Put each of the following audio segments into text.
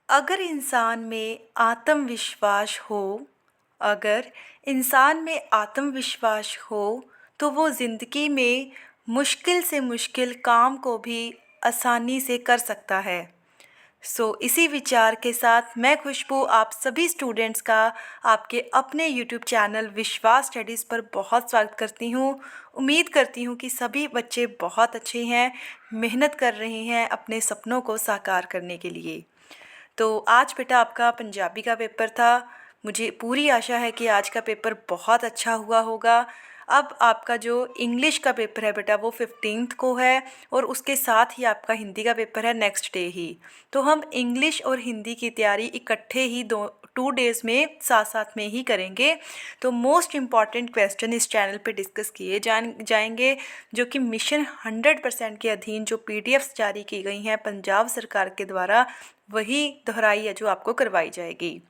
अगर इंसान में आत्मविश्वास हो अगर इंसान में आत्मविश्वास हो तो वो ज़िंदगी में मुश्किल से मुश्किल काम को भी आसानी से कर सकता है। इसी विचार के साथ मैं खुशबू आप सभी स्टूडेंट्स का आपके अपने यूट्यूब चैनल विश्वास स्टडीज़ पर बहुत स्वागत करती हूँ। उम्मीद करती हूँ कि सभी बच्चे बहुत अच्छे हैं, मेहनत कर रहे हैं अपने सपनों को साकार करने के लिए। तो आज बेटा आपका पंजाबी का पेपर था। मुझे पूरी आशा है कि आज का पेपर बहुत अच्छा हुआ होगा। अब आपका जो इंग्लिश का पेपर है बेटा वो 15th को है और उसके साथ ही आपका हिंदी का पेपर है नेक्स्ट डे ही। तो हम इंग्लिश और हिंदी की तैयारी इकट्ठे ही 2 डेज़ में साथ साथ में ही करेंगे। तो मोस्ट इम्पॉर्टेंट क्वेश्चन इस चैनल पे डिस्कस किए जाएंगे जो कि मिशन 100% के अधीन जो पीडीएफ्स जारी की गई हैं पंजाब सरकार के द्वारा वही दोहराई है जो आपको करवाई जाएगी।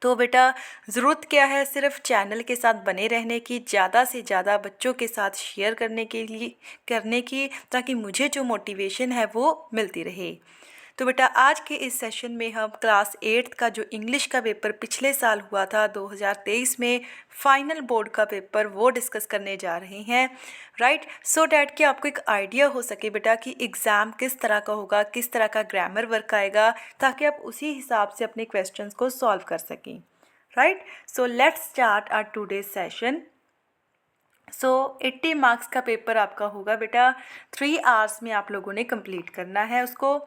तो बेटा ज़रूरत क्या है, सिर्फ चैनल के साथ बने रहने की, ज़्यादा से ज़्यादा बच्चों के साथ शेयर करने की ताकि मुझे जो मोटिवेशन है वो मिलती रहे। तो बेटा आज के इस सेशन में हम क्लास 8th का जो इंग्लिश का पेपर पिछले साल हुआ था 2023 में फाइनल बोर्ड का पेपर वो डिस्कस करने जा रहे हैं। राइट, सो डैट कि आपको एक आइडिया हो सके बेटा कि एग्ज़ाम किस तरह का होगा, किस तरह का ग्रामर वर्क आएगा, ताकि आप उसी हिसाब से अपने क्वेश्चंस को सॉल्व कर सकें। Right, so let's start our today's session. 80 marks का पेपर आपका होगा बेटा, 3 आवर्स में आप लोगों ने कंप्लीट करना है उसको।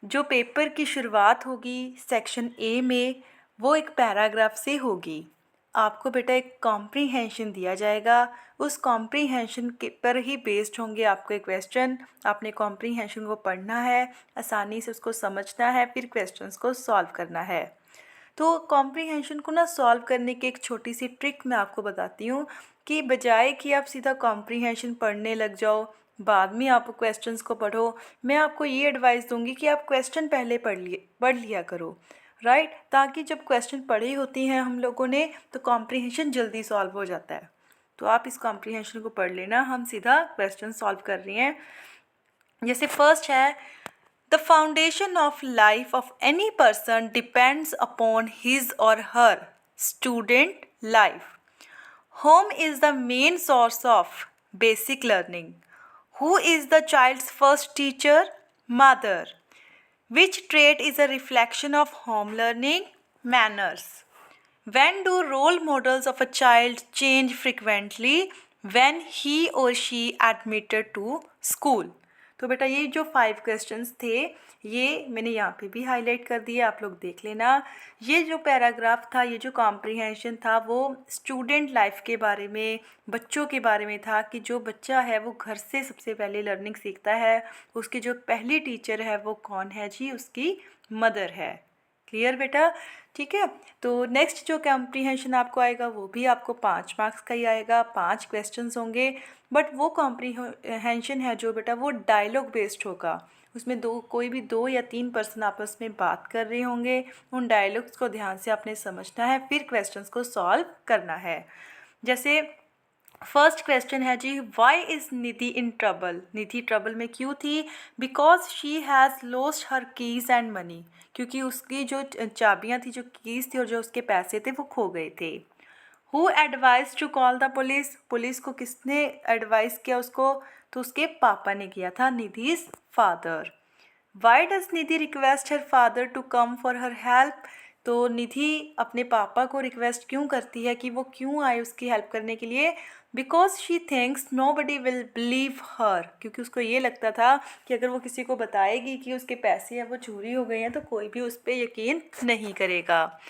जो पेपर की शुरुआत होगी सेक्शन ए में वो एक पैराग्राफ से होगी। आपको बेटा एक कॉम्प्रीहेंशन दिया जाएगा, उस कॉम्प्रीहेंशन के पर ही बेस्ड होंगे आपके क्वेश्चन। आपने कॉम्प्रीहेंशन को पढ़ना है, आसानी से उसको समझना है, फिर क्वेश्चंस को सॉल्व करना है। तो कॉम्प्रीहेंशन को ना सॉल्व करने की एक छोटी सी ट्रिक मैं आपको बताती हूँ कि बजाय कि आप सीधा कॉम्प्रीहेंशन पढ़ने लग जाओ बाद में आप क्वेश्चंस को पढ़ो, मैं आपको ये एडवाइस दूंगी कि आप क्वेश्चन पहले पढ़ लिया करो। राइट, ताकि जब क्वेश्चन पढ़े होती हैं हम लोगों ने तो कॉम्प्रीहेंशन जल्दी सॉल्व हो जाता है। तो आप इस कॉम्प्रीहेंशन को पढ़ लेना, हम सीधा क्वेश्चन सॉल्व कर रहे हैं। जैसे फर्स्ट है, the foundation of life of any person depends upon his और her student life. Home is the main source of basic learning. Who is the child's first teacher? Mother. Which trait is a reflection of home learning? Manners. When do role models of a child change frequently? When he or she admitted to school. तो बेटा ये जो 5 questions थे ये मैंने यहाँ पे भी हाईलाइट कर दिया, आप लोग देख लेना। ये जो पैराग्राफ था, ये जो कॉम्प्रीहेंशन था वो स्टूडेंट लाइफ के बारे में, बच्चों के बारे में था कि जो बच्चा है वो घर से सबसे पहले लर्निंग सीखता है, उसकी जो पहली टीचर है वो कौन है जी, उसकी मदर है। क्लियर बेटा, ठीक है। तो नेक्स्ट जो कॉम्प्रीहेंशन आपको आएगा वो भी आपको 5 मार्क्स का ही आएगा, 5 क्वेश्चंस होंगे। बट वो कॉम्प्रीहेंशन है जो बेटा वो डायलॉग बेस्ड होगा, उसमें कोई भी 2 या 3 पर्सन आपस में बात कर रहे होंगे, उन डायलॉग्स को ध्यान से आपने समझना है, फिर क्वेश्चंस को सॉल्व करना है। जैसे फर्स्ट क्वेश्चन है जी, why is Nidhi in trouble. Nidhi trouble में क्यों थी? Because she has lost her keys and money, क्योंकि उसकी जो चाबियाँ थी, जो कीज़ थी और जो उसके पैसे थे वो खो गए थे। Who advise to call the police. Police को किसने एडवाइस किया उसको? तो उसके पापा ने किया था, Nidhi's father. Why does Nidhi request her father to come for her help. तो निधि अपने पापा को रिक्वेस्ट क्यों करती है कि वो क्यों आए उसकी हेल्प करने के लिए? Because she thinks nobody will believe her, क्योंकि उसको ये लगता था कि अगर वो किसी को बताएगी कि उसके पैसे हैं वो चोरी हो गए हैं तो कोई भी उस पर यकीन नहीं करेगा।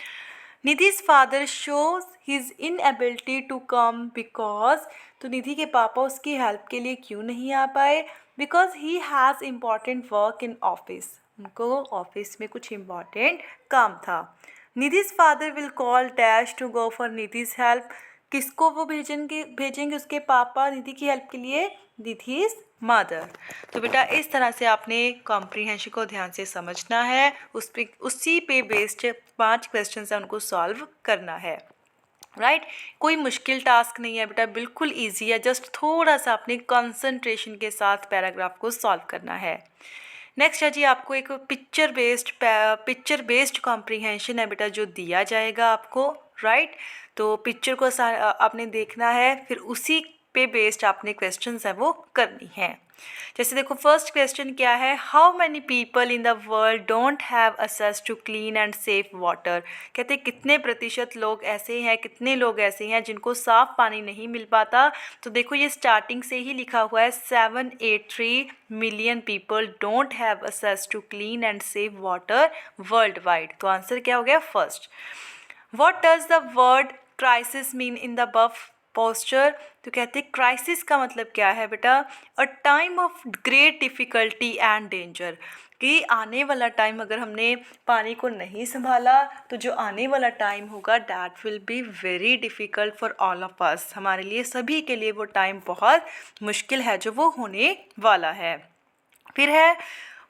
निधि's father shows his inability to come because, तो निधि के पापा उसकी हेल्प के लिए क्यों नहीं आ पाए? Because he has important work in office, उनको ऑफिस में कुछ इम्पॉर्टेंट काम था। Nidhi's father will call dash to go for Nidhi's help. किसको वो भेजेंगे उसके पापा निधि की हेल्प के लिए? निधि's मदर। तो बेटा इस तरह से आपने कॉम्प्रीहेंशन को ध्यान से समझना है, उसी पे बेस्ड 5 क्वेश्चन है उनको सॉल्व करना है। राइट, कोई मुश्किल टास्क नहीं है बेटा, बिल्कुल इजी है, जस्ट थोड़ा सा अपने कंसंट्रेशन के साथ पैराग्राफ को सॉल्व करना है। नेक्स्ट है जी आपको एक पिक्चर बेस्ड कॉम्प्रीहेंशन है बेटा जो दिया जाएगा आपको, राइट। तो पिक्चर को आपने देखना है, फिर उसी पे बेस्ड आपने क्वेश्चंस है वो करनी है। जैसे देखो फर्स्ट क्वेश्चन क्या है, how many people in the world don't have access to clean and safe water. कहते हैं कितने प्रतिशत लोग ऐसे हैं, कितने लोग ऐसे हैं जिनको साफ पानी नहीं मिल पाता। तो देखो ये स्टार्टिंग से ही लिखा हुआ है 783 million people don't have access to clean and safe water worldwide. तो आंसर क्या हो गया first. What does the word crisis mean in the buff posture. तो कहते हैं क्राइसिस का मतलब क्या है बेटा, a time of great difficulty and danger, कि आने वाला टाइम अगर हमने पानी को नहीं संभाला तो जो आने वाला टाइम होगा that will be very difficult for all of us, हमारे लिए सभी के लिए वो टाइम बहुत मुश्किल है जो वो होने वाला है। फिर है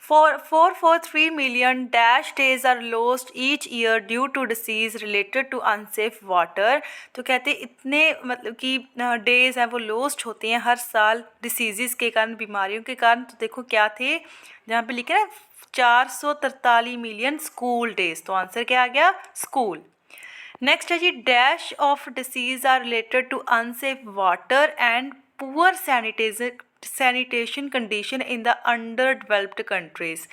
443 million dash days are lost each year due to disease related to unsafe water। तो कहते हैं इतने मतलब कि डेज हैं वो लोस्ट होते हैं हर साल डिसीज़ के कारण, बीमारियों के कारण। तो देखो क्या थे जहाँ पे लिखे ना 443 मिलियन स्कूल डेज, तो आंसर क्या आ गया स्कूल। नेक्स्ट है जी dash of diseases are related to unsafe water and poor sanitation condition in the underdeveloped countries.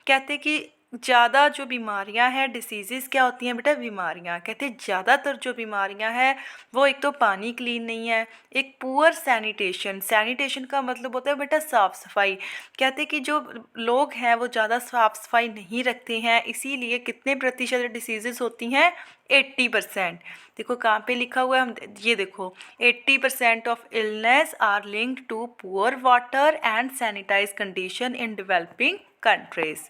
कहते हैं कि ज़्यादा जो बीमारियां हैं, डिसीज़ क्या होती हैं बेटा, बीमारियां। कहते हैं ज़्यादातर जो बीमारियां हैं वो एक तो पानी क्लीन नहीं है, एक पुअर सैनिटेशन का मतलब होता है बेटा साफ़ सफाई। कहते हैं कि जो लोग हैं वो ज़्यादा साफ़ सफाई नहीं रखते हैं, इसीलिए कितने प्रतिशत डिसीज़ होती हैं 80%। देखो कहाँ पे लिखा हुआ है, हम ये देखो 80% of illness are linked to poor water and sanitize condition in developing countries.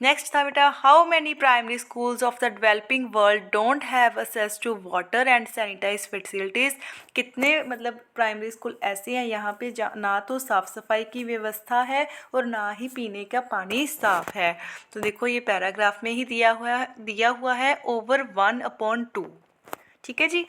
Next था बेटा how many primary schools of the developing world don't have access to water and sanitize facilities. कितने मतलब प्राइमरी स्कूल ऐसे हैं यहाँ पे ना तो साफ़ सफाई की व्यवस्था है और ना ही पीने का पानी साफ़ है। तो देखो ये पैराग्राफ में ही दिया हुआ है ओवर 1/2। ठीक है जी,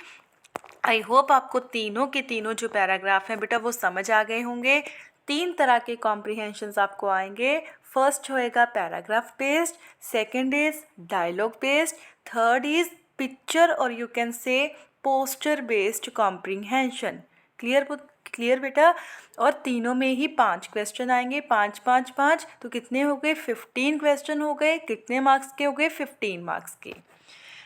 आई होप आपको तीनों के तीनों जो पैराग्राफ हैं बेटा वो समझ आ गए होंगे। 3 तरह के कॉम्प्रीहेंशंस आपको आएंगे। फर्स्ट होएगा paragraph based, second is dialogue based, third is picture और you can say poster based comprehension. Clear बेटा। और तीनों में ही 5 क्वेश्चन आएंगे, 5 5 5, तो कितने हो गए 15 क्वेश्चन हो गए। कितने मार्क्स के हो गए 15 मार्क्स के।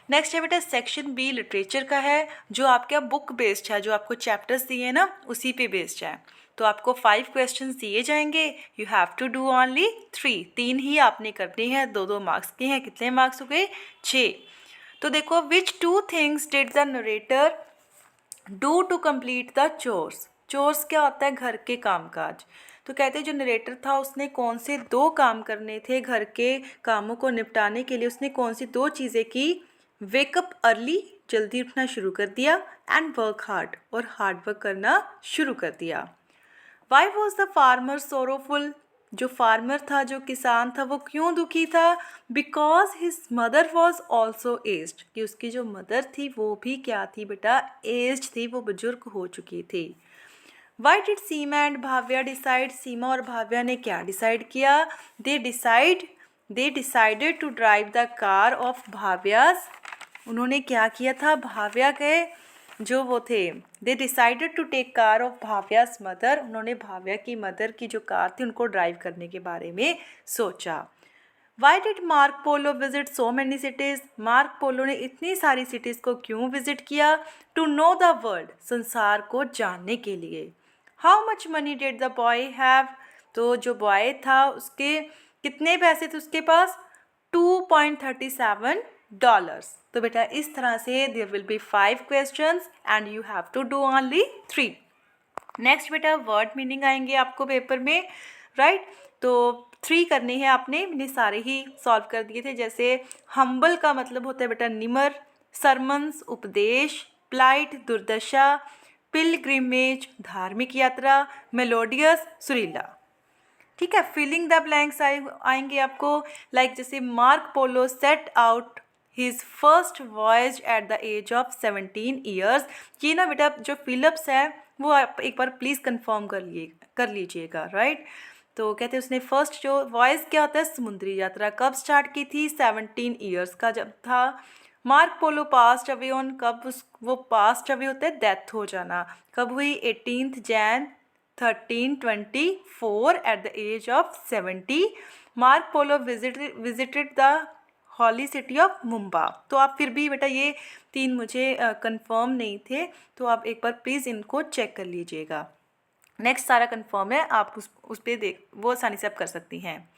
नेक्स्ट है बेटा सेक्शन बी लिटरेचर का है, जो आपका बुक बेस्ड है, जो आपको चैप्टर्स दिए हैं ना उसी पे बेस्ड है। तो आपको 5 क्वेश्चंस दिए जाएंगे, you have to do only 3 ही आपने करने हैं, 2 मार्क्स के हैं। कितने मार्क्स हो गए 6। तो देखो which 2 things did the narrator do to complete the chores क्या होता है घर के कामकाज। तो कहते हैं जो नरेटर था उसने कौन से 2 काम करने थे घर के कामों को निपटाने के लिए, उसने कौन सी 2 चीज़ें की, वेकअप अर्ली जल्दी उठना शुरू कर दिया एंड वर्क हार्ड और हार्ड वर्क करना शुरू कर दिया। Why was the farmer sorrowful, जो फार्मर था जो किसान था वो क्यों दुखी था, because his mother was also aged, कि उसकी जो मदर थी वो भी क्या थी बेटा एज्ड थी, वो बुजुर्ग हो चुकी थी। Why did Seema and Bhavya decide, Seema और भाव्या ने क्या डिसाइड किया, they decided to drive the car of Bhavya's, उन्होंने क्या किया था भाव्या के जो वो थे, they decided to take car of Bhavya's mother, उन्होंने भाव्या की मदर की जो कार थी उनको ड्राइव करने के बारे में सोचा। Why did Mark Polo visit so many cities, Mark Polo ने इतनी सारी सिटीज़ को क्यों विजिट किया, टू नो द वर्ल्ड, संसार को जानने के लिए। How much money did the boy have, तो जो बॉय था उसके कितने पैसे थे उसके पास, $2.37। तो बेटा इस तरह से there will be 5 questions and you have to do only 3। Next बेटा वर्ड मीनिंग आएंगे आपको पेपर में, राइट। तो 3 करने हैं आपने, मैंने सारे ही सॉल्व कर दिए थे। जैसे हम्बल का मतलब होता है बेटा निमर, सरमन्स उपदेश, प्लाइट दुर्दशा, पिलग्रिमेज धार्मिक यात्रा, मेलोडियस सुरीला। ठीक है, फिलिंग द ब्लैंक्स आएंगे आपको, लाइक जैसे Marco Polo set out his first voyage at the age of 17 years. ये ना बेटा जो फिलिप्स है वो आप एक बार प्लीज़ कंफर्म कर लीजिएगा, राइट। तो कहते हैं उसने फर्स्ट जो वॉयस क्या होता है, समुद्री यात्रा, कब स्टार्ट की थी, 17 ईयर्स का जब था। Mark polo passed away on, कब उस वो पास्ट अवे होता है डेथ हो जाना, कब हुई, 18 Jan 1324 at the age of 70। Marco Polo visited the holy city of मुंबा। तो आप फिर भी बेटा ये 3 मुझे कंफर्म नहीं थे, तो आप एक बार प्लीज़ इनको चेक कर लीजिएगा। नेक्स्ट सारा कंफर्म है, आप उस पर देख वो आसानी से आप कर सकती हैं।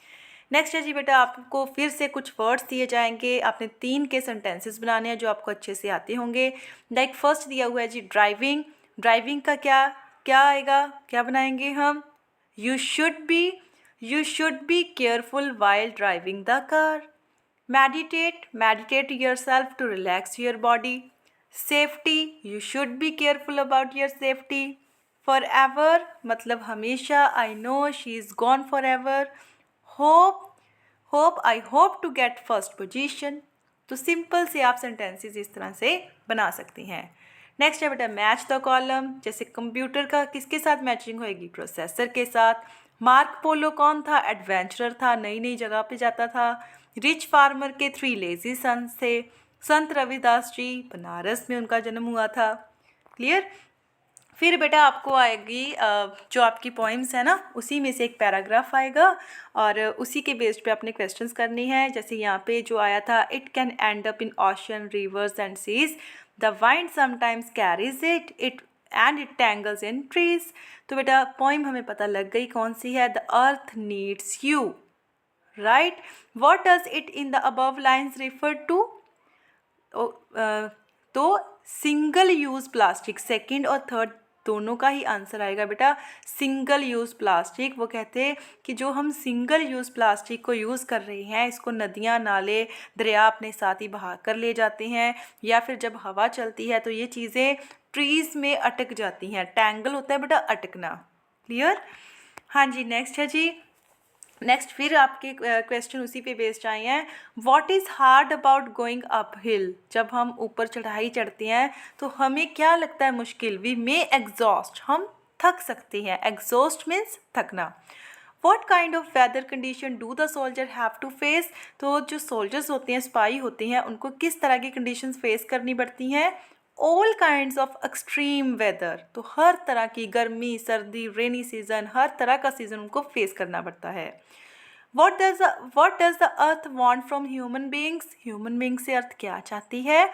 नेक्स्ट है जी बेटा, आपको फिर से कुछ वर्ड्स दिए जाएंगे, आपने 3 के सेंटेंसेस बनाने हैं जो आपको अच्छे से आते होंगे। लाइक फर्स्ट दिया हुआ है जी ड्राइविंग, ड्राइविंग का क्या क्या आएगा, क्या बनाएंगे हम, you should be careful while driving the car. meditate yourself to relax your body. Safety, you should be careful about your safety. Forever मतलब हमेशा, I know she is gone forever. I hope to get first position. तो simple से आप sentences इस तरह से बना सकती हैं। नेक्स्ट है बेटा मैच द कॉलम, जैसे कंप्यूटर का किसके साथ मैचिंग होएगी, प्रोसेसर के साथ। मार्क पोलो कौन था, एडवेंचरर था, नई नई जगह पे जाता था। रिच फार्मर के 3 लेजी सन्स थे। संत रविदास जी, बनारस में उनका जन्म हुआ था। क्लियर। फिर बेटा आपको आएगी जो आपकी पॉइम्स है ना, उसी में से एक पैराग्राफ आएगा और उसी के बेस्ड पे आपने क्वेश्चंस करनी है। जैसे यहाँ पे जो आया था, it can end up in ocean rivers and seas, the wind sometimes carries it and it tangles in trees. तो बेटा पॉइम हमें पता लग गई कौन सी है, the earth needs you, right. What does it in the above lines refer to, तो सिंगल यूज़ प्लास्टिक, सेकंड और थर्ड दोनों का ही आंसर आएगा बेटा सिंगल यूज़ प्लास्टिक। वो कहते हैं कि जो हम सिंगल यूज़ प्लास्टिक को यूज़ कर रहे हैं, इसको नदियाँ नाले दरिया अपने साथ ही बहा कर ले जाते हैं, या फिर जब हवा चलती है तो ये चीज़ें ट्रीज़ में अटक जाती हैं। टैंगल होता है बेटा अटकना। क्लियर। हाँ जी। नेक्स्ट है जी, नेक्स्ट फिर आपके क्वेश्चन उसी पे बेस्ड आए हैं। What is hard about going up hill, जब हम ऊपर चढ़ाई चढ़ते हैं तो हमें क्या लगता है मुश्किल, वी मे एग्जॉस्ट, हम थक सकते हैं। एग्जॉस्ट मीन्स थकना। What kind of weather condition do the soldier have to face, तो जो सोल्जर्स होते हैं, सिपाही होते हैं, उनको किस तरह की कंडीशंस फेस करनी पड़ती हैं, all kinds of extreme weather, तो हर तरह की गर्मी सर्दी रेनी सीजन, हर तरह का सीजन उनको फेस करना पड़ता है। What does the earth want from human beings, human being से अर्थ क्या चाहती है,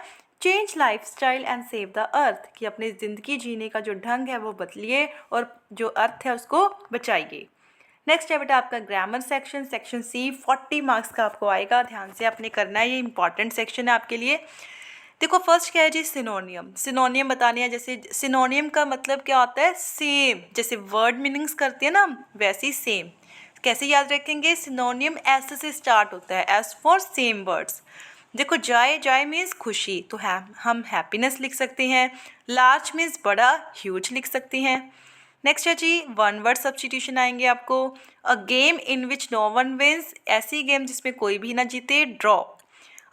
change life style and save the earth, कि अपनी ज़िंदगी जीने का जो ढंग है वो बदलिए और जो अर्थ है उसको बचाइए। नेक्स्ट है बेटा आपका grammar section, section C, 40 marks का आपको आएगा, ध्यान से आपने करना है, ये इंपॉर्टेंट सेक्शन है आपके लिए। देखो फर्स्ट क्या है जी, सिनोनियम, सिनोनियम बताने हैं। जैसे सिनोनियम का मतलब क्या होता है, सेम, जैसे वर्ड मीनिंग्स करते हैं ना वैसे ही सेम। कैसे याद रखेंगे, सिनोनियम एस से स्टार्ट होता है, एस फॉर सेम वर्ड्स। देखो जाय, जाय मीन्स खुशी, तो हम हैप्पीनेस लिख सकते हैं। लार्ज मीन्स बड़ा, ह्यूज लिख सकते हैं। नेक्स्ट है जी वन वर्ड सब्स्टिट्यूशन आएंगे आपको। A game in which no one wins, ऐसी गेम जिसमें कोई भी ना जीते, draw.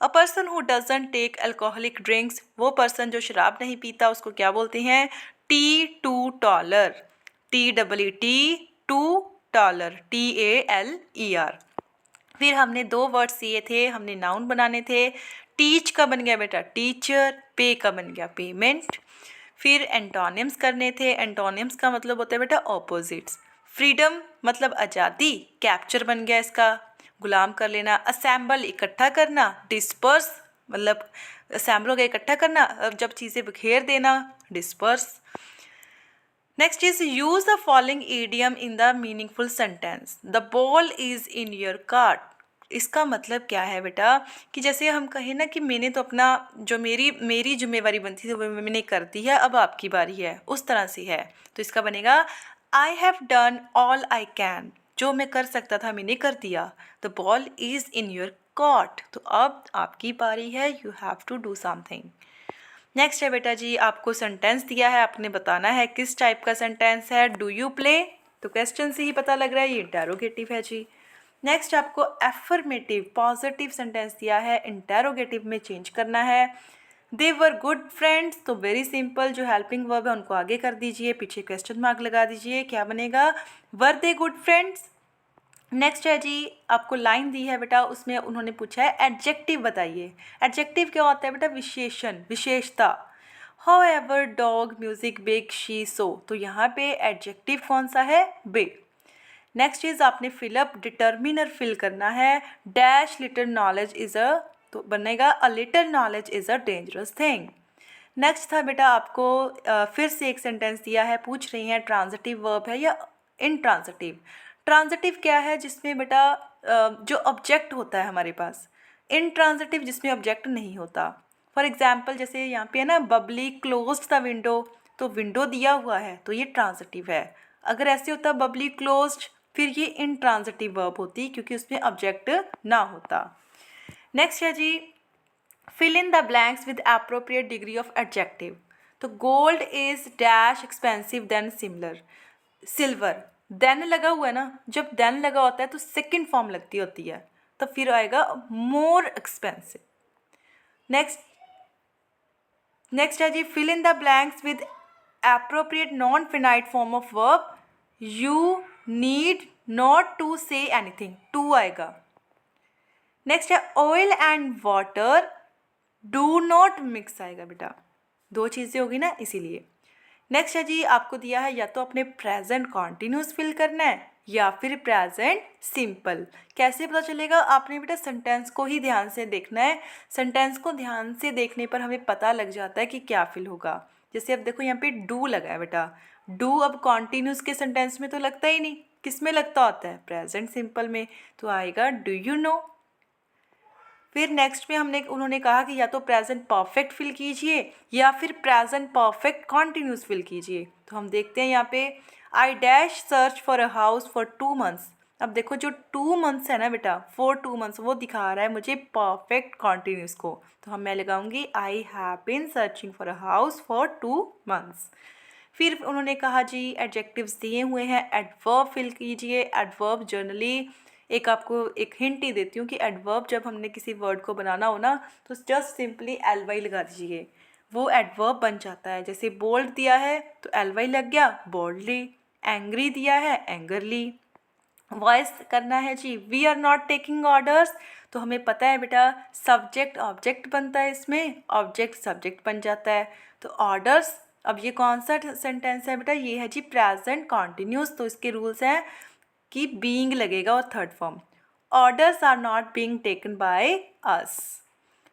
A person who doesn't take alcoholic drinks, वो पर्सन जो शराब नहीं पीता उसको क्या बोलते हैं, teetotaler, TEE to टॉलर, TALER। फिर हमने 2 वर्ड दिए थे, हमने नाउन बनाने थे। टीच का बन गया बेटा टीचर, पे का बन गया पेमेंट। फिर एंटोनिम्स करने थे, एंटोनिम्स का मतलब होता है बेटा ऑपोजिट्स। फ्रीडम मतलब आज़ादी, कैप्चर बन गया इसका, गुलाम कर लेना। असेंबल इकट्ठा करना, डिस्पर्स मतलब असेंबल हो गया इकट्ठा करना, अब जब चीज़ें बिखेर देना, disperse. Next is use the following idiom in the meaningful sentence, the ball is in your cart. इसका मतलब क्या है बेटा, कि जैसे हम कहें ना कि मैंने तो अपना जो मेरी जिम्मेवारी बनती थी वो मैंने कर दी है, अब आपकी बारी है, उस तरह से है। तो इसका बनेगा I have done all I can, जो मैं कर सकता था मैंने कर दिया। The ball is in your court, तो अब आपकी बारी है, you have to do something. Next है बेटा जी आपको सेंटेंस दिया है, आपने बताना है किस टाइप का सेंटेंस है। डू यू प्ले, तो क्वेश्चन से ही पता लग रहा है ये इंटेरोगेटिव है जी। नेक्स्ट आपको एफर्मेटिव पॉजिटिव सेंटेंस दिया है, इंटेरोगेटिव में चेंज करना है। दे वर गुड फ्रेंड्स, तो वेरी सिंपल, जो हेल्पिंग वर्ब है उनको आगे कर दीजिए, पीछे क्वेश्चन मार्क लगा दीजिए, क्या बनेगा, वर दे गुड फ्रेंड्स। नेक्स्ट है जी, आपको लाइन दी है बेटा, उसमें उन्होंने पूछा है एडजेक्टिव बताइए। एडजेक्टिव क्या होता है बेटा? विशेषण, विशेषता। However dog music big she so, तो यहाँ पे एडजेक्टिव कौन सा है? बिग। नेक्स्ट चीज़ आपने फिलअप डिटर्मिनर फिल करना है। Dash little knowledge is a, तो बनेगा a little knowledge is a dangerous thing. Next था बेटा आपको फिर से एक सेंटेंस दिया है, पूछ रही हैं ट्रांजिटिव वर्ब है या इनट्रांजिटिव। ट्रांजिटिव क्या है? जिसमें बेटा जो ऑब्जेक्ट होता है हमारे पास। इनट्रांजिटिव जिसमें ऑब्जेक्ट नहीं होता। फॉर एग्जाम्पल जैसे यहाँ पे है ना, बबली क्लोज्ड द विंडो, तो विंडो दिया हुआ है तो ये ट्रांजिटिव है। अगर ऐसे होता बबली क्लोज्ड, फिर ये इनट्रांजिटिव वर्ब होती क्योंकि उसमें ऑब्जेक्ट ना होता। नेक्स्ट है जी, fill in the blanks with appropriate degree of adjective. तो gold is dash expensive than similar, silver. Then लगा हुआ है ना, जब देन लगा होता है तो सेकंड फॉर्म लगती होती है, तो फिर आएगा मोर एक्सपेंसिव। नेक्स्ट है जी, fill in the blanks with appropriate non finite form of verb. You need not to say anything, to आएगा। नेक्स्ट है oil and water do not mix आएगा बेटा, दो चीज़ें होगी ना इसीलिए। नेक्स्ट है जी, आपको दिया है या तो अपने प्रेजेंट कॉन्टिन्यूस फिल करना है या फिर प्रेजेंट सिंपल। कैसे पता चलेगा? आपने बेटा सेंटेंस को ही ध्यान से देखना है। सेंटेंस को ध्यान से देखने पर हमें पता लग जाता है कि क्या फिल होगा। जैसे अब देखो यहाँ पे डू लगा है बेटा, डू अब कॉन्टिन्यूस के सेंटेंस में तो लगता ही नहीं, किस में लगता होता है? प्रेजेंट सिंपल में, तो आएगा डू यू नो। फिर नेक्स्ट में उन्होंने कहा कि या तो प्रेजेंट परफेक्ट फिल कीजिए या फिर प्रेजेंट परफेक्ट कॉन्टिन्यूस फिल कीजिए। तो हम देखते हैं यहाँ पे, I dash search for a house for 2 months. अब देखो जो 2 मंथ्स है ना बेटा, फॉर 2 मंथ्स, वो दिखा रहा है मुझे परफेक्ट कॉन्टिन्यूस को, तो मैं लगाऊंगी I have been searching for a house for 2 months. फिर उन्होंने कहा जी एडजेक्टिव्स दिए हुए हैं, एडवर्ब फिल कीजिए। एडवर्ब जनरली एक आपको एक हिंट ही देती हूँ कि एडवर्ब जब हमने किसी वर्ड को बनाना हो ना, तो जस्ट सिंपली एल वाई लगा दीजिए, वो एडवर्ब बन जाता है। जैसे बोल्ड दिया है तो एल वाई लग गया, बोल्डली। एंग्री दिया है, एंगरली। वॉइस करना है जी, we are not taking orders, तो हमें पता है बेटा सब्जेक्ट ऑब्जेक्ट बनता है, इसमें ऑब्जेक्ट सब्जेक्ट बन जाता है। तो ऑर्डर्स, अब ये कौन सा सेंटेंस है बेटा? ये है जी प्रेजेंट कॉन्टिन्यूस, तो इसके रूल्स हैं कि बीइंग लगेगा और third form. Orders are not being taken by us.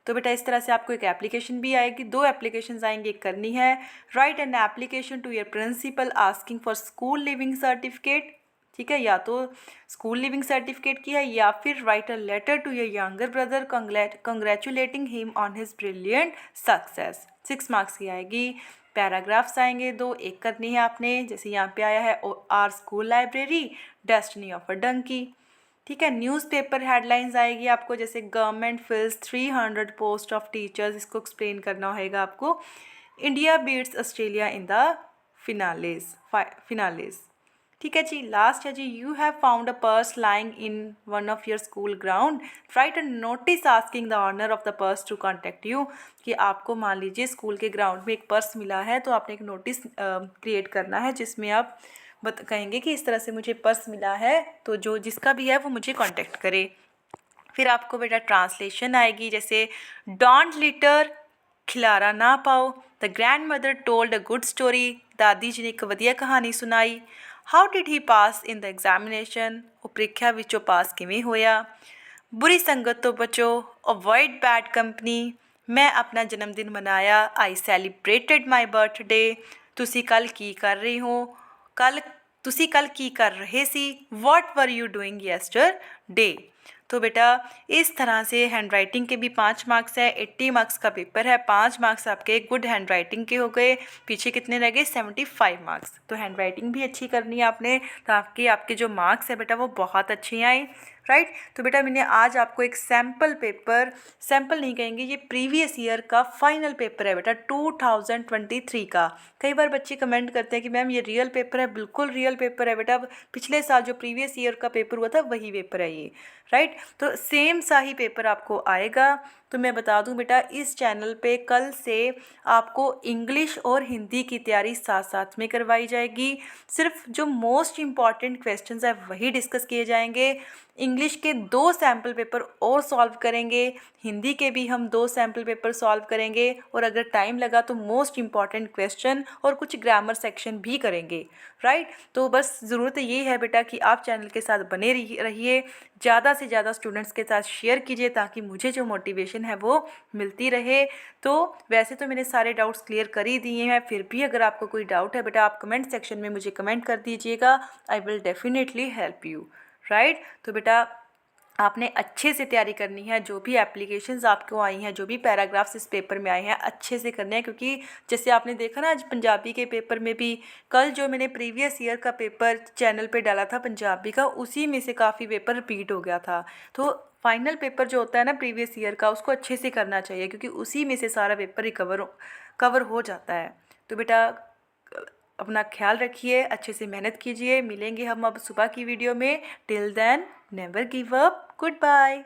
तो बेटा इस तरह से आपको एक एप्लीकेशन भी आएगी, 2 एप्लीकेशंस आएंगी, एक करनी है। Write an application to your principal asking for school leaving certificate, ठीक है, या तो स्कूल लिविंग सर्टिफिकेट की है या फिर write a letter to your younger brother congratulating him on his brilliant success. 6 marks की आएगी। पैराग्राफ्स आएंगे 2, एक करनी है आपने, जैसे यहाँ पे आया है our school library destiny of a donkey, ठीक है। न्यूज़पेपर हेडलाइंस आएगी आपको, जैसे government fills 300 post of teachers, इसको एक्सप्लेन करना होगा आपको। India beats Australia in the finales, ठीक है जी। लास्ट है जी, you have found a purse lying in one of your school ground, write a notice asking the owner of the purse to contact you. कि आपको मान लीजिए school के ग्राउंड में एक पर्स मिला है, तो आपने एक नोटिस क्रिएट करना है जिसमें आप कहेंगे कि इस तरह से मुझे पर्स मिला है, तो जो जिसका भी है वो मुझे कांटेक्ट करे। फिर आपको बेटा ट्रांसलेशन आएगी, जैसे डोंट लिटर, खिलारा ना पाओ। The grand mother told a good story, दादी जी ने एक वधिया कहानी सुनाई। How did he pass in the examination, वो ਪ੍ਰੀਖਿਆ ਵਿੱਚੋਂ पास किवें होया। बुरी संगत तो बचो, अवॉइड बैड कंपनी, मैं अपना जन्मदिन मनाया, आई सैलीब्रेटेड माई बर्थडे। तुसी कल की कर रहे हो, तुसी कल की कर रहे सी, what were you doing yesterday. तो बेटा इस तरह से हैंड राइटिंग के भी 5 मार्क्स है, 80 मार्क्स का पेपर है। 5 मार्क्स आपके गुड हैंड राइटिंग के हो गए, पीछे कितने रह गए? 75 मार्क्स। तो हैंड राइटिंग भी अच्छी करनी है आपने, ताकि आपके जो मार्क्स है बेटा वो बहुत अच्छे आए। राइट। तो बेटा मैंने आज आपको एक सैम्पल पेपर, सैम्पल नहीं कहेंगे, ये प्रीवियस ईयर का फाइनल पेपर है बेटा 2023 का। कई बार बच्चे कमेंट करते हैं कि मैम ये रियल पेपर है, बिल्कुल रियल पेपर है बेटा, पिछले साल जो प्रीवियस ईयर का पेपर हुआ था वही पेपर है ये, राइट। तो सेम सा ही पेपर आपको आएगा। तो मैं बता दूं बेटा, इस चैनल पे कल से आपको इंग्लिश और हिंदी की तैयारी साथ साथ में करवाई जाएगी। सिर्फ जो मोस्ट इम्पॉर्टेंट क्वेश्चंस है वही डिस्कस किए जाएंगे। इंग्लिश के 2 सैम्पल पेपर और सॉल्व करेंगे, हिंदी के भी हम 2 सैम्पल पेपर सॉल्व करेंगे, और अगर टाइम लगा तो मोस्ट इम्पॉर्टेंट क्वेश्चन और कुछ ग्रामर सेक्शन भी करेंगे, राइट। तो बस ज़रूरत ये है बेटा कि आप चैनल के साथ बने रहिए, ज़्यादा से ज़्यादा स्टूडेंट्स के साथ शेयर कीजिए ताकि मुझे जो मोटिवेशन है वो मिलती रहे। तो वैसे तो मैंने सारे डाउट्स क्लियर कर ही दिए हैं, फिर भी अगर आपको कोई डाउट है बेटा आप कमेंट सेक्शन में मुझे कमेंट कर दीजिएगा, I will definitely help you, right. तो बेटा आपने अच्छे से तैयारी करनी है, जो भी एप्लीकेशंस आपको आई हैं, जो भी पैराग्राफ्स इस पेपर में आए हैं अच्छे से करने हैं, क्योंकि जैसे आपने देखा ना आज पंजाबी के पेपर में भी, कल जो मैंने प्रीवियस ईयर का पेपर चैनल पे डाला था पंजाबी का, उसी में से काफ़ी पेपर रिपीट हो गया था। तो फाइनल पेपर जो होता है ना प्रीवियस ईयर का, उसको अच्छे से करना चाहिए क्योंकि उसी में से सारा पेपर कवर हो जाता है। तो बेटा अपना ख्याल रखिए, अच्छे से मेहनत कीजिए, मिलेंगे हम अब सुबह की वीडियो में। Till then never give up, good bye.